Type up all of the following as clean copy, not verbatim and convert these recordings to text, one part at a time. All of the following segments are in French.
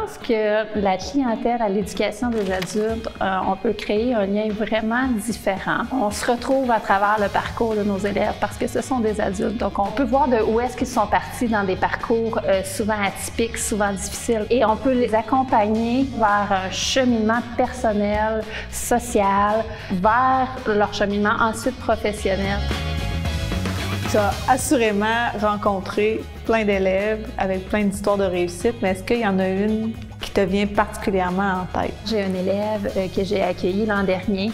pense que la clientèle à l'éducation des adultes, on peut créer un lien vraiment différent. On se retrouve à travers le parcours de nos élèves parce que ce sont des adultes. Donc, on peut voir de où est-ce qu'ils sont partis dans des parcours souvent atypiques, souvent difficiles. Et on peut les accompagner vers un cheminement personnel, social, vers leur cheminement ensuite professionnel. Tu as assurément rencontré plein d'élèves avec plein d'histoires de réussite, mais est-ce qu'il y en a une qui te vient particulièrement en tête? J'ai un élève que j'ai accueilli l'an dernier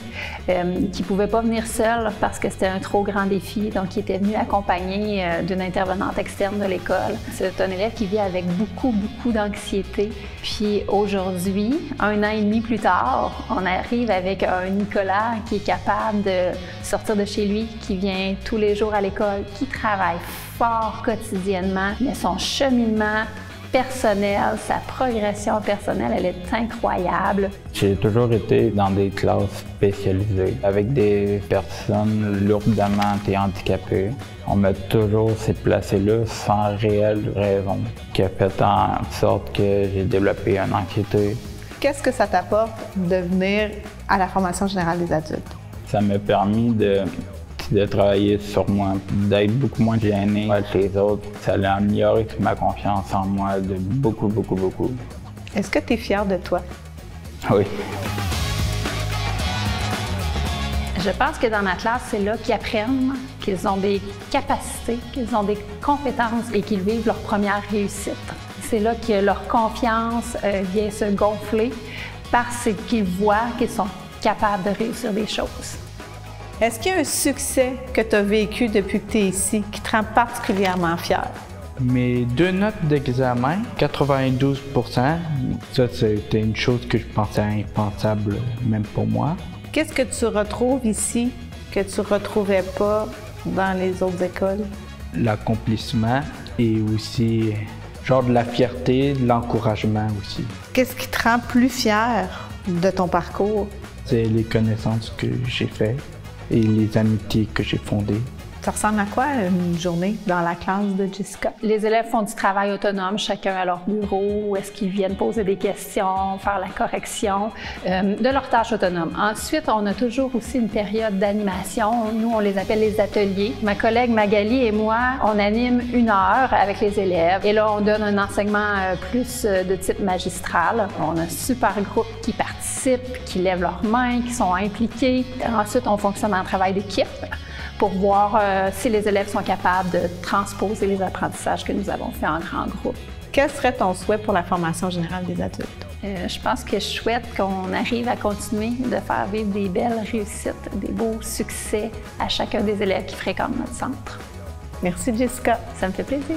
qui ne pouvait pas venir seul parce que c'était un trop grand défi, donc il était venu accompagné d'une intervenante externe de l'école. C'est un élève qui vit avec beaucoup d'anxiété. Puis aujourd'hui, 1 an et demi plus tard, on arrive avec un Nicolas qui est capable de sortir de chez lui, qui vient tous les jours à l'école, qui travaille fort quotidiennement, mais son cheminement personnel, sa progression personnelle, elle est incroyable. J'ai toujours été dans des classes spécialisées avec des personnes lourdement handicapées. On m'a toujours placé là sans réelle raison, qui a fait en sorte que j'ai développé une anxiété. Qu'est-ce que ça t'apporte de venir à la formation générale des adultes? Ça m'a permis de travailler sur moi, d'être beaucoup moins gêné avec les autres. Ça a amélioré ma confiance en moi de beaucoup. Est-ce que tu es fier de toi? Oui. Je pense que dans ma classe, c'est là qu'ils apprennent qu'ils ont des capacités, qu'ils ont des compétences et qu'ils vivent leur première réussite. C'est là que leur confiance vient se gonfler parce qu'ils voient qu'ils sont capables de réussir des choses. Est-ce qu'il y a un succès que tu as vécu depuis que tu es ici qui te rend particulièrement fier? Mes 2 notes d'examen, 92 %, ça c'était une chose que je pensais impensable même pour moi. Qu'est-ce que tu retrouves ici que tu ne retrouvais pas dans les autres écoles? L'accomplissement et aussi genre de la fierté, de l'encouragement aussi. Qu'est-ce qui te rend plus fier de ton parcours? C'est les connaissances que j'ai faites et les amitiés que j'ai fondées. Ça ressemble à quoi une journée dans la classe de Jessica? Les élèves font du travail autonome, chacun à leur bureau, où est-ce qu'ils viennent poser des questions, faire la correction de leurs tâches autonomes. Ensuite, on a toujours aussi une période d'animation. Nous, on les appelle les ateliers. Ma collègue Magali et moi, on anime 1 heure avec les élèves. Et là, on donne un enseignement plus de type magistral. On a un super groupe qui participent, qui lèvent leurs mains, qui sont impliqués. Ensuite, on fonctionne en travail d'équipe pour voir si les élèves sont capables de transposer les apprentissages que nous avons faits en grand groupe. Quel serait ton souhait pour la formation générale des adultes? Je pense que je souhaite qu'on arrive à continuer de faire vivre des belles réussites, des beaux succès à chacun des élèves qui fréquentent notre centre. Merci Jessica. Ça me fait plaisir.